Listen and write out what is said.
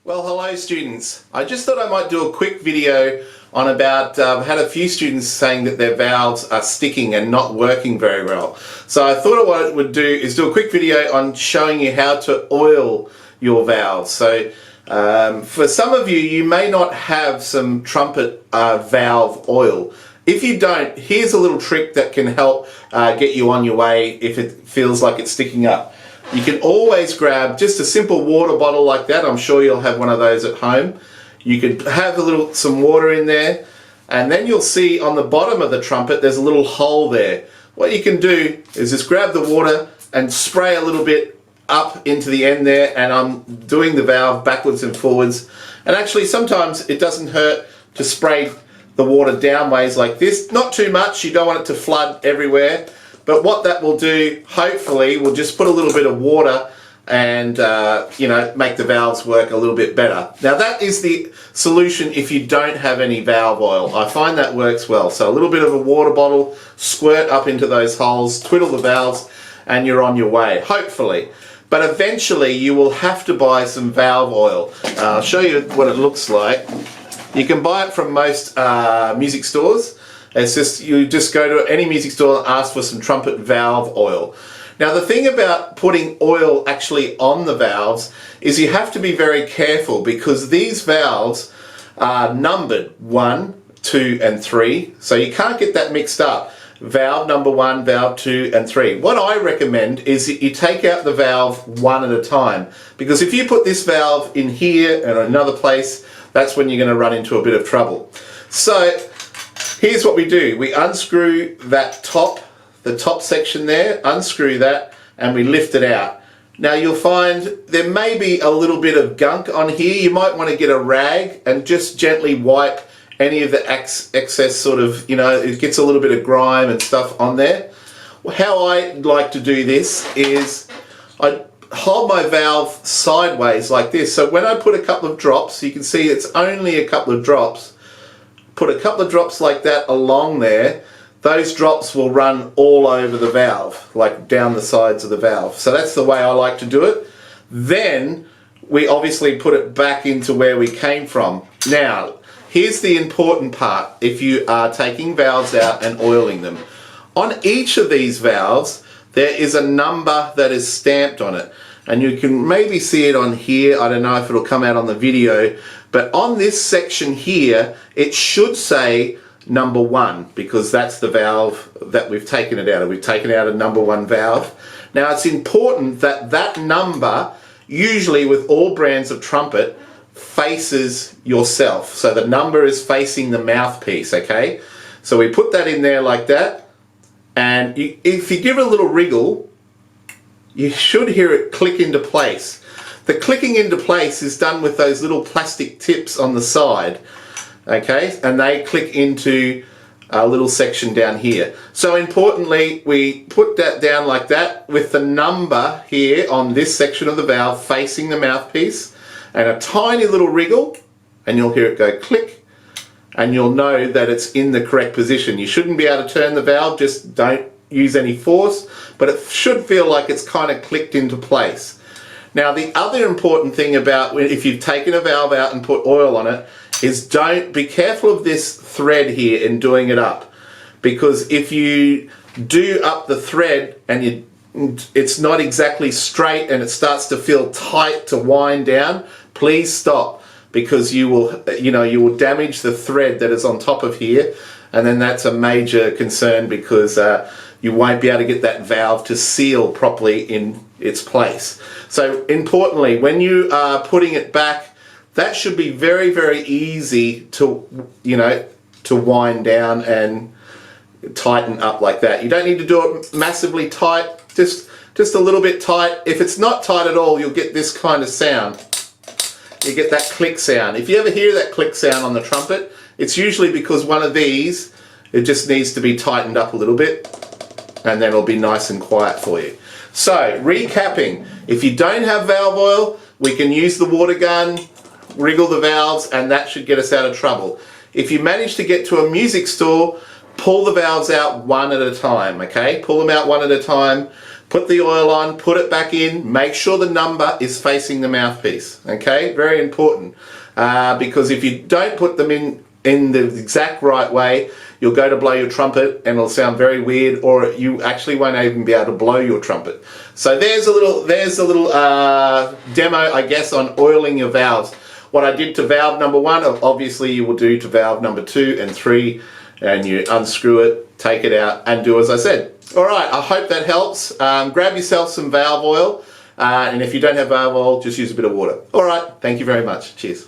Well, hello students. I just thought I might do a quick video on about, had a few students saying that their valves are sticking and not working very well. So I thought what I would do is do a quick video on showing you how to oil your valves. So for some of you, you may not have some Trumpet valve oil. If you don't, here's a little trick that can help get you on your way if it feels like it's sticking up. You can always grab just a simple water bottle like that. I'm sure you'll have one of those at home. You could have some water in there, and then you'll see on the bottom of the Trumpet there's a little hole there. What you can do is just grab the water and spray a little bit up into the end there, and I'm doing the valve backwards and forwards. And actually sometimes it doesn't hurt to spray the water downways like this. Not too much, you don't want it to flood everywhere. But what that will do, hopefully, will just put a little bit of water and make the valves work a little bit better. Now that is the solution if you don't have any valve oil. I find that works well. So a little bit of a water bottle, squirt up into those holes, twiddle the valves, and you're on your way, hopefully. But eventually you will have to buy some valve oil. I'll show you what it looks like. You can buy it from most music stores. It's just, you just go to any music store and ask for some Trumpet valve oil. Now the thing about putting oil actually on the valves is you have to be very careful, because these valves are numbered 1, 2 and 3, so you can't get that mixed up. Valve number 1, valve 2 and 3. What I recommend is that you take out the valve one at a time, because if you put this valve in here and another place, that's when you're going to run into a bit of trouble. So here's what we do. We unscrew that the top section there, unscrew that, and we lift it out. Now you'll find there may be a little bit of gunk on here. You might want to get a rag and just gently wipe any of the excess sort of, it gets a little bit of grime and stuff on there. How I like to do this is I hold my valve sideways like this. So when I put a couple of drops, you can see it's only a couple of drops. Put a couple of drops like that along there, those drops will run all over the valve, like down the sides of the valve. So that's the way I like to do it. Then we obviously put it back into where we came from. Now, here's the important part if you are taking valves out and oiling them. On each of these valves, there is a number that is stamped on it. And you can maybe see it on here. I don't know if it'll come out on the video. But on this section here, it should say number 1, because that's the valve that we've taken it out of. We've taken out a number 1 valve. Now it's important that that number, usually with all brands of Trumpet, faces yourself. So the number is facing the mouthpiece, okay? So we put that in there like that. And if you give it a little wriggle, you should hear it click into place. The clicking into place is done with those little plastic tips on the side, okay? And they click into a little section down here. So importantly, we put that down like that with the number here on this section of the valve facing the mouthpiece, and a tiny little wriggle, and you'll hear it go click, and you'll know that it's in the correct position. You shouldn't be able to turn the valve, just don't use any force, but it should feel like it's kind of clicked into place. Now the other important thing about if you've taken a valve out and put oil on it is be careful of this thread here in doing it up, because if you do up the thread and it's not exactly straight and it starts to feel tight to wind down, please stop, because you will damage the thread that is on top of here, and then that's a major concern, because you won't be able to get that valve to seal properly in its place. So importantly, when you are putting it back, that should be very, very easy to, to wind down and tighten up like that. You don't need to do it massively tight, just a little bit tight. If it's not tight at all, you'll get this kind of sound. You get that click sound. If you ever hear that click sound on the Trumpet, it's usually because one of these, it just needs to be tightened up a little bit, and then it'll be nice and quiet for you. So, recapping, if you don't have valve oil, we can use the water gun, wriggle the valves, and that should get us out of trouble. If you manage to get to a music store, pull the valves out one at a time, okay? Pull them out one at a time. Put the oil on, put it back in, make sure the number is facing the mouthpiece, okay? Very important, because if you don't put them in the exact right way, you'll go to blow your trumpet and it'll sound very weird, or you actually won't even be able to blow your trumpet. So there's a little demo, I guess, on oiling your valves. What I did to valve number 1, obviously you will do to valve number 2 and 3, and you unscrew it, take it out, and do as I said. All right, I hope that helps. Grab yourself some valve oil, and if you don't have valve oil, just use a bit of water. All right, thank you very much. Cheers.